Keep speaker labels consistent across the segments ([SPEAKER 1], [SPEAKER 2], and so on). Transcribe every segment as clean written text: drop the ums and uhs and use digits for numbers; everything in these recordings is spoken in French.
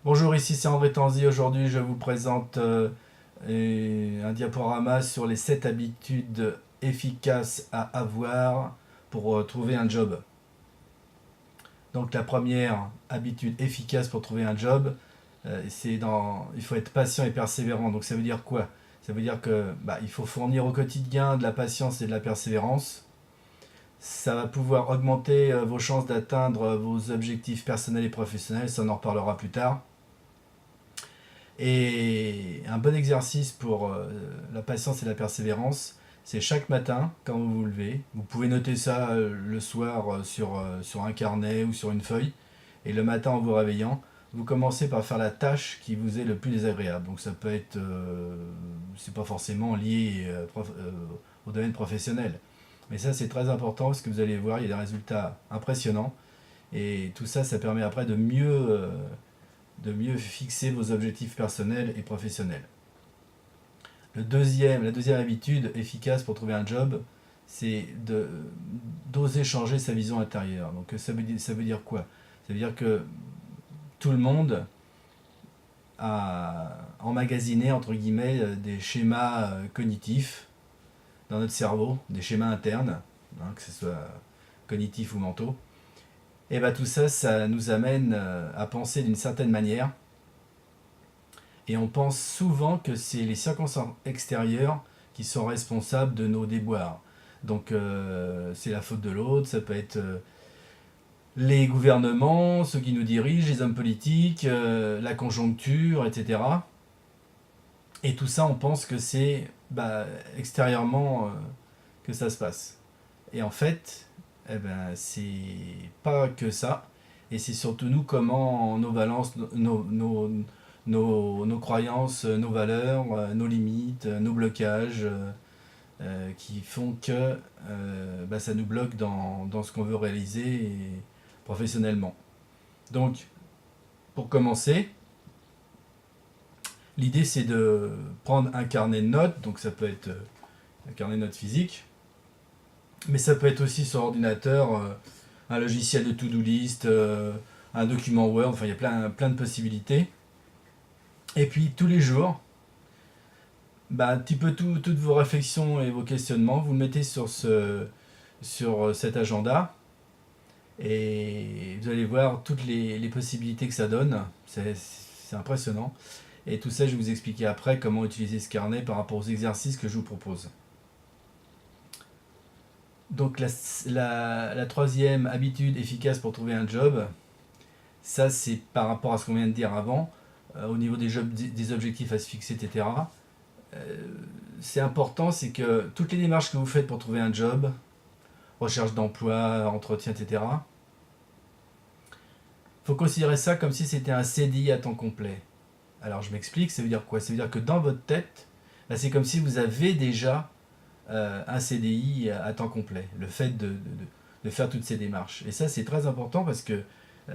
[SPEAKER 1] Bonjour, ici c'est André Tanzi. Aujourd'hui, je vous présente un diaporama sur les 7 habitudes efficaces à avoir pour trouver un job. Donc la première habitude efficace pour trouver un job, il faut être patient et persévérant. Donc ça veut dire quoi? Ça veut dire que il faut fournir au quotidien de la patience et de la persévérance. Ça va pouvoir augmenter vos chances d'atteindre vos objectifs personnels et professionnels. Ça, on en reparlera plus tard. Et un bon exercice pour la patience et la persévérance, c'est chaque matin, quand vous vous levez, vous pouvez noter ça le soir sur un carnet ou sur une feuille, et le matin en vous réveillant, vous commencez par faire la tâche qui vous est le plus désagréable. Donc ça peut être, c'est pas forcément lié au domaine professionnel. Mais ça c'est très important parce que vous allez voir, il y a des résultats impressionnants, et tout ça, ça permet après de mieux fixer vos objectifs personnels et professionnels. La deuxième habitude efficace pour trouver un job, c'est d'oser changer sa vision intérieure. Donc ça veut dire quoi? Ça veut dire que tout le monde a emmagasiné entre guillemets des schémas cognitifs dans notre cerveau, des schémas internes, que ce soit cognitifs ou mentaux. Et tout ça, ça nous amène à penser d'une certaine manière. Et on pense souvent que c'est les circonstances extérieures qui sont responsables de nos déboires. Donc c'est la faute de l'autre, ça peut être les gouvernements, ceux qui nous dirigent, les hommes politiques, la conjoncture, etc. Et tout ça, on pense que c'est extérieurement que ça se passe. Et en fait, c'est pas que ça. Et c'est surtout nous comment nos balances, nos croyances, nos valeurs, nos limites, nos blocages qui font que ça nous bloque dans ce qu'on veut réaliser professionnellement. Donc, pour commencer, l'idée c'est de prendre un carnet de notes, donc ça peut être un carnet de notes physique, mais ça peut être aussi sur ordinateur, un logiciel de to-do list, un document Word, enfin il y a plein de possibilités. Et puis tous les jours, un petit peu toutes vos réflexions et vos questionnements, vous le mettez sur cet agenda et vous allez voir toutes les possibilités que ça donne. C'est impressionnant. Et tout ça, je vais vous expliquer après comment utiliser ce carnet par rapport aux exercices que je vous propose. Donc la troisième habitude efficace pour trouver un job, ça c'est par rapport à ce qu'on vient de dire avant, au niveau des objectifs à se fixer, etc. C'est important, c'est que toutes les démarches que vous faites pour trouver un job, recherche d'emploi, entretien, etc., il faut considérer ça comme si c'était un CDI à temps complet. Alors je m'explique, ça veut dire quoi? Ça veut dire que dans votre tête, c'est comme si vous avez déjà un CDI à temps complet. Le fait de faire toutes ces démarches. Et ça c'est très important parce que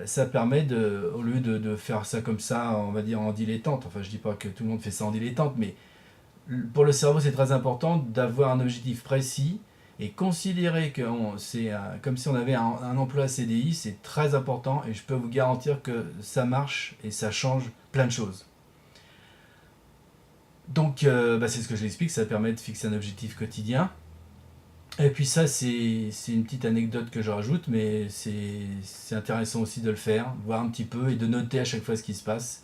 [SPEAKER 1] ça permet au lieu de faire ça comme ça, on va dire en dilettante, enfin je dis pas que tout le monde fait ça en dilettante, mais pour le cerveau, c'est très important d'avoir un objectif précis et considérer que c'est comme si on avait un emploi CDI, c'est très important et je peux vous garantir que ça marche et ça change plein de choses. Donc, c'est ce que je l'explique, ça permet de fixer un objectif quotidien. Et puis ça, c'est une petite anecdote que je rajoute, mais c'est intéressant aussi de le faire, voir un petit peu et de noter à chaque fois ce qui se passe.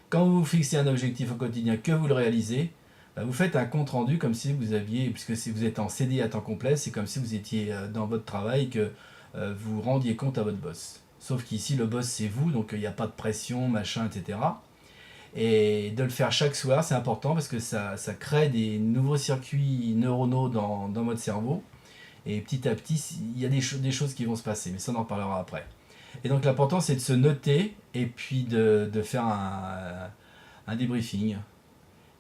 [SPEAKER 1] Quand vous fixez un objectif au quotidien, que vous le réalisez, vous faites un compte rendu comme si vous aviez, puisque si vous êtes en CDI à temps complet, c'est comme si vous étiez dans votre travail et que vous rendiez compte à votre boss. Sauf qu'ici, le boss, c'est vous, donc il n'y a pas de pression, machin, etc. Et de le faire chaque soir, c'est important parce que ça crée des nouveaux circuits neuronaux dans votre cerveau. Et petit à petit, il y a des choses qui vont se passer, mais ça, on en parlera après. Et donc l'important, c'est de se noter et puis de faire un débriefing.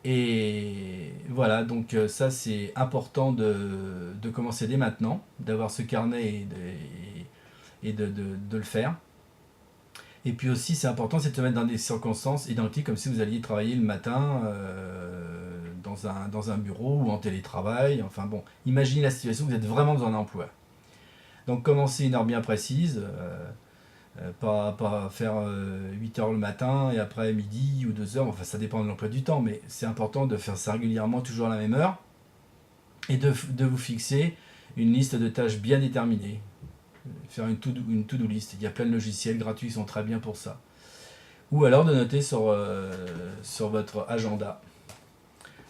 [SPEAKER 1] Et voilà, donc ça c'est important de commencer dès maintenant, d'avoir ce carnet et de le faire. Et puis aussi c'est important, c'est de se mettre dans des circonstances identiques, comme si vous alliez travailler le matin dans un bureau ou en télétravail. Enfin bon, imaginez la situation, vous êtes vraiment dans un emploi. Donc commencez une heure bien précise, Pas faire 8 heures le matin et après midi ou 2 heures, enfin ça dépend de l'emploi du temps, mais c'est important de faire ça régulièrement, toujours à la même heure, et de vous fixer une liste de tâches bien déterminée. Faire une to-do list. Il y a plein de logiciels gratuits qui sont très bien pour ça. Ou alors de noter sur votre agenda.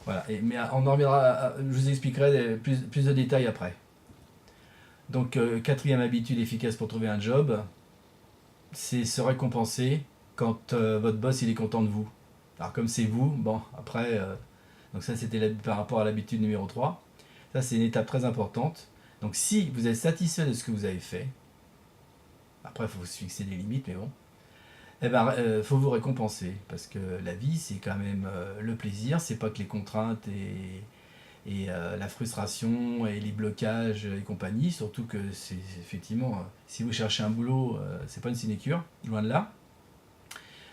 [SPEAKER 1] Voilà. Mais on en reviendra, je vous expliquerai plus de détails après. Donc, quatrième habitude efficace pour trouver un job, c'est se récompenser quand votre boss il est content de vous. Alors comme c'est vous, bon, après, donc ça c'était par rapport à l'habitude numéro 3. Ça c'est une étape très importante. Donc si vous êtes satisfait de ce que vous avez fait, après il faut se fixer des limites, mais bon, eh ben, faut vous récompenser, parce que la vie c'est quand même le plaisir, c'est pas que les contraintes et la frustration et les blocages et compagnie, surtout que c'est effectivement, si vous cherchez un boulot, c'est pas une sinécure, loin de là.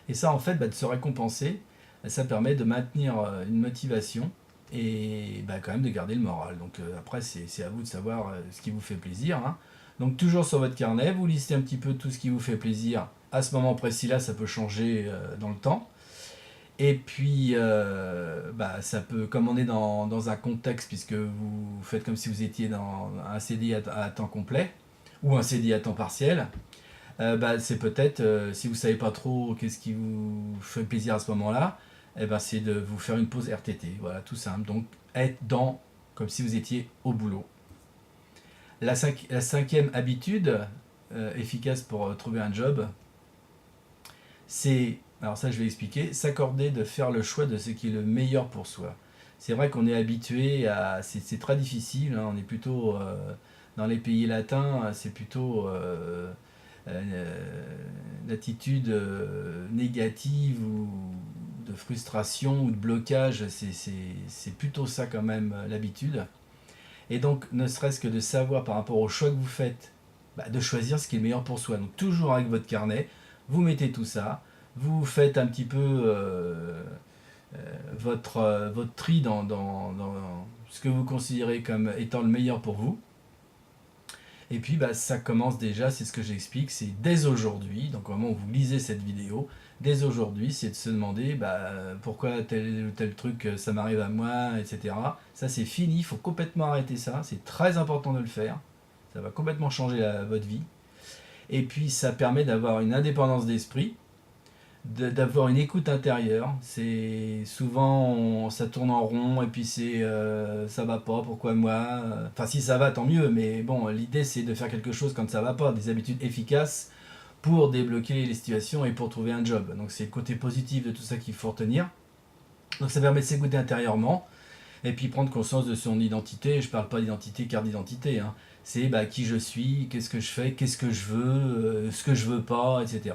[SPEAKER 1] Et ça, en fait, de se récompenser, ça permet de maintenir une motivation et quand même de garder le moral. Donc après, c'est à vous de savoir ce qui vous fait plaisir, hein. Donc toujours sur votre carnet, vous listez un petit peu tout ce qui vous fait plaisir. À ce moment précis-là, ça peut changer dans le temps. Et puis, ça peut, comme on est dans un contexte, puisque vous faites comme si vous étiez dans un CDI à temps complet, ou un CDI à temps partiel, c'est peut-être, si vous savez pas trop qu'est-ce qui vous fait plaisir à ce moment-là, c'est de vous faire une pause RTT, voilà, tout simple. Donc, être comme si vous étiez au boulot. La cinquième habitude efficace pour trouver un job, c'est, alors ça je vais expliquer, s'accorder de faire le choix de ce qui est le meilleur pour soi. C'est vrai qu'on est habitué à... C'est très difficile, hein, on est plutôt... dans les pays latins, c'est plutôt une attitude négative ou de frustration ou de blocage, c'est plutôt ça quand même l'habitude. Et donc, ne serait-ce que de savoir par rapport au choix que vous faites, de choisir ce qui est le meilleur pour soi. Donc toujours avec votre carnet, vous mettez tout ça, vous faites un petit peu votre tri dans ce que vous considérez comme étant le meilleur pour vous. Et puis ça commence déjà, c'est ce que j'explique, c'est dès aujourd'hui, donc au moment où vous lisez cette vidéo, dès aujourd'hui, c'est de se demander pourquoi tel ou tel truc ça m'arrive à moi, etc. Ça c'est fini, il faut complètement arrêter ça, c'est très important de le faire, ça va complètement changer votre vie. Et puis ça permet d'avoir une indépendance d'esprit, d'avoir une écoute intérieure. C'est souvent ça tourne en rond et puis ça va pas, pourquoi moi, enfin si ça va tant mieux, mais bon, l'idée c'est de faire quelque chose quand ça va pas, des habitudes efficaces pour débloquer les situations et pour trouver un job. Donc c'est le côté positif de tout ça qu'il faut retenir. Donc ça permet de s'écouter intérieurement et puis prendre conscience de son identité. Je parle pas d'identité, carte d'identité, hein. C'est qui je suis, qu'est-ce que je fais, qu'est-ce que je veux, ce que je veux pas, etc.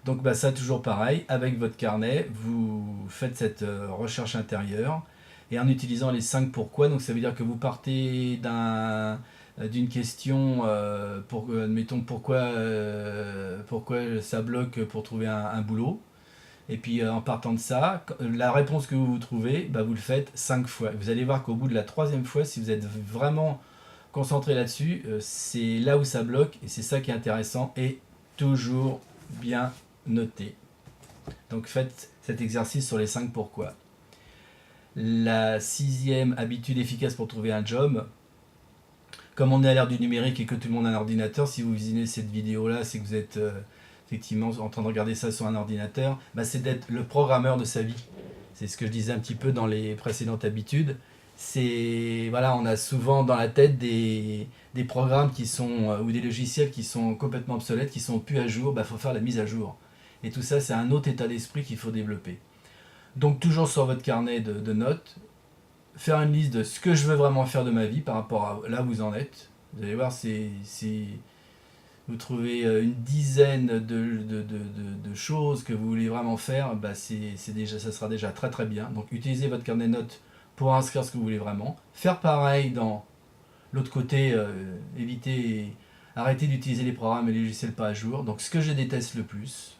[SPEAKER 1] Donc ça toujours pareil, avec votre carnet, vous faites cette recherche intérieure et en utilisant les 5 pourquoi, donc ça veut dire que vous partez d'une question, admettons pourquoi ça bloque pour trouver un boulot, et puis en partant de ça, la réponse que vous trouvez, vous le faites 5 fois. Vous allez voir qu'au bout de la 3e fois, si vous êtes vraiment concentré là-dessus, c'est là où ça bloque et c'est ça qui est intéressant et toujours bien noté. Donc faites cet exercice sur les 5 pourquoi. La 6e habitude efficace pour trouver un job, comme on est à l'ère du numérique et que tout le monde a un ordinateur, si vous visionnez cette vidéo là, c'est que vous êtes effectivement en train de regarder ça sur un ordinateur, c'est d'être le programmeur de sa vie. C'est ce que je disais un petit peu dans les précédentes habitudes. C'est voilà, on a souvent dans la tête des programmes qui sont ou des logiciels qui sont complètement obsolètes, qui sont plus à jour. Faut faire la mise à jour. Et tout ça, c'est un autre état d'esprit qu'il faut développer. Donc toujours sur votre carnet de notes, faire une liste de ce que je veux vraiment faire de ma vie par rapport à là où vous en êtes. Vous allez voir, si vous trouvez une dizaine de choses que vous voulez vraiment faire, ça sera déjà très très bien. Donc utilisez votre carnet de notes pour inscrire ce que vous voulez vraiment. Faire pareil dans l'autre côté, arrêter d'utiliser les programmes et les logiciels pas à jour. Donc ce que je déteste le plus,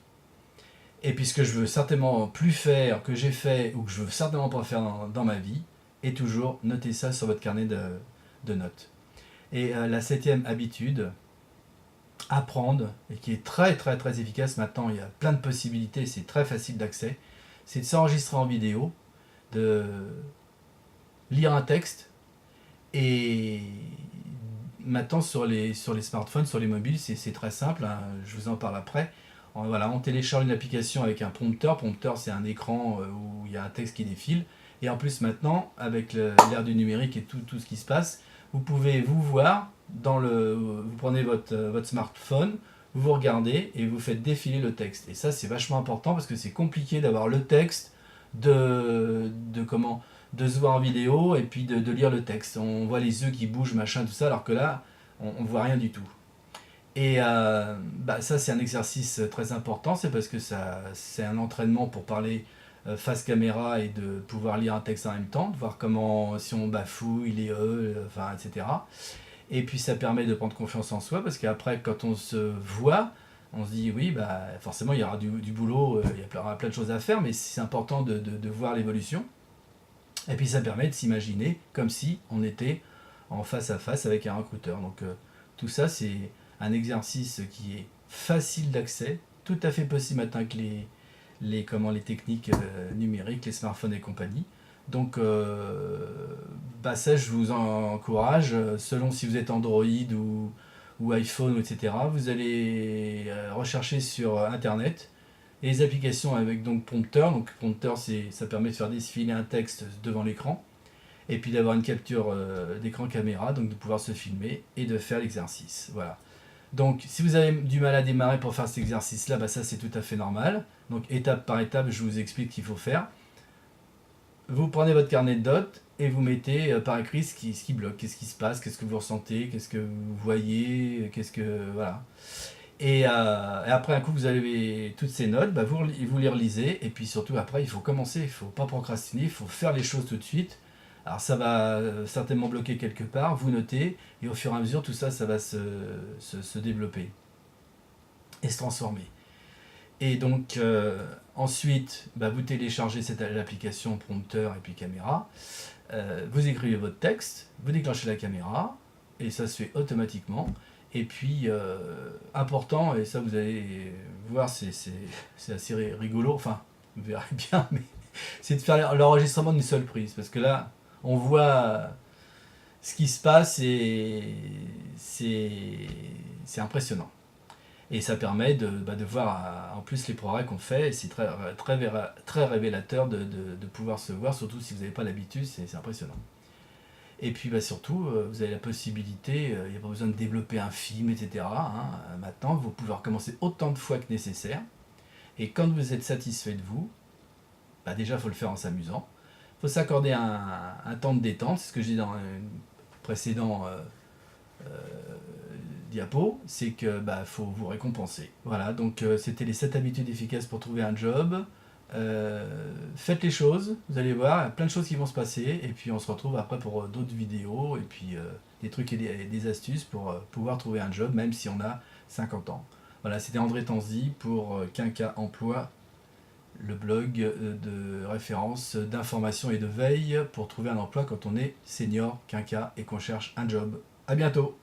[SPEAKER 1] et puis ce que je veux certainement plus faire, que j'ai fait, ou que je veux certainement pas faire dans ma vie, et toujours notez ça sur votre carnet de notes. Et la 7e habitude, apprendre et qui est très très très efficace maintenant. Il y a plein de possibilités, c'est très facile d'accès. C'est de s'enregistrer en vidéo, de lire un texte et maintenant sur les smartphones, sur les mobiles, c'est très simple, hein, je vous en parle après. Voilà, on télécharge une application avec un prompteur. Prompteur, c'est un écran où il y a un texte qui défile. Et en plus maintenant, avec l'ère du numérique et tout ce qui se passe, vous pouvez vous voir, vous prenez votre smartphone, vous vous regardez et vous faites défiler le texte. Et ça, c'est vachement important parce que c'est compliqué d'avoir le texte, comment, de se voir en vidéo et puis de lire le texte. On voit les yeux qui bougent, machin, tout ça, alors que là, on voit rien du tout. Et ça, c'est un exercice très important, c'est parce que c'est un entraînement pour parler face caméra et de pouvoir lire un texte en même temps, de voir comment, si on bafouille, les enfin, etc. Et puis ça permet de prendre confiance en soi, parce qu'après, quand on se voit, on se dit, oui, forcément, il y aura du boulot, il y aura plein de choses à faire, mais c'est important de voir l'évolution. Et puis ça permet de s'imaginer comme si on était en face à face avec un recruteur. Donc tout ça, c'est un exercice qui est facile d'accès, tout à fait possible maintenant avec les techniques numériques, les smartphones et compagnie. Donc ça, je vous encourage, selon si vous êtes Android ou iPhone, etc. Vous allez rechercher sur Internet et les applications avec donc prompteur. Donc prompteur, ça permet de faire défiler un texte devant l'écran et puis d'avoir une capture d'écran caméra, donc de pouvoir se filmer et de faire l'exercice. Voilà. Donc si vous avez du mal à démarrer pour faire cet exercice-là, ça c'est tout à fait normal. Donc étape par étape, je vous explique ce qu'il faut faire. Vous prenez votre carnet de notes et vous mettez par écrit ce qui bloque, qu'est-ce qui se passe, qu'est-ce que vous ressentez, qu'est-ce que vous voyez, voilà. Et après un coup, vous avez toutes ces notes, vous les relisez, et puis surtout après, il faut commencer, il ne faut pas procrastiner, il faut faire les choses tout de suite. Alors ça va certainement bloquer quelque part, vous notez, et au fur et à mesure, tout ça, ça va se développer et se transformer. Et donc ensuite, vous téléchargez l'application prompteur et puis caméra, vous écrivez votre texte, vous déclenchez la caméra, et ça se fait automatiquement. Et puis, important, et ça vous allez voir, c'est assez rigolo, enfin, vous verrez bien, mais c'est de faire l'enregistrement d'une seule prise, parce que là, on voit ce qui se passe et c'est impressionnant. Et ça permet de voir en plus les progrès qu'on fait, et c'est très révélateur de pouvoir se voir, surtout si vous n'avez pas l'habitude, c'est impressionnant. Et puis surtout, vous avez la possibilité, il n'y a pas besoin de développer un film, etc. Maintenant, vous pouvez recommencer autant de fois que nécessaire. Et quand vous êtes satisfait de vous, déjà, il faut le faire en s'amusant. Il faut s'accorder un temps de détente, c'est ce que je dis dans un précédent diapo, c'est que faut vous récompenser. Voilà, donc c'était les 7 habitudes efficaces pour trouver un job. Faites les choses, vous allez voir, il y a plein de choses qui vont se passer, et puis on se retrouve après pour d'autres vidéos, et puis des trucs et des astuces pour pouvoir trouver un job, même si on a 50 ans. Voilà, c'était André Tanzi pour Quinca Emploi, le blog de référence d'information et de veille pour trouver un emploi quand on est senior Quinca et qu'on cherche un job. À bientôt!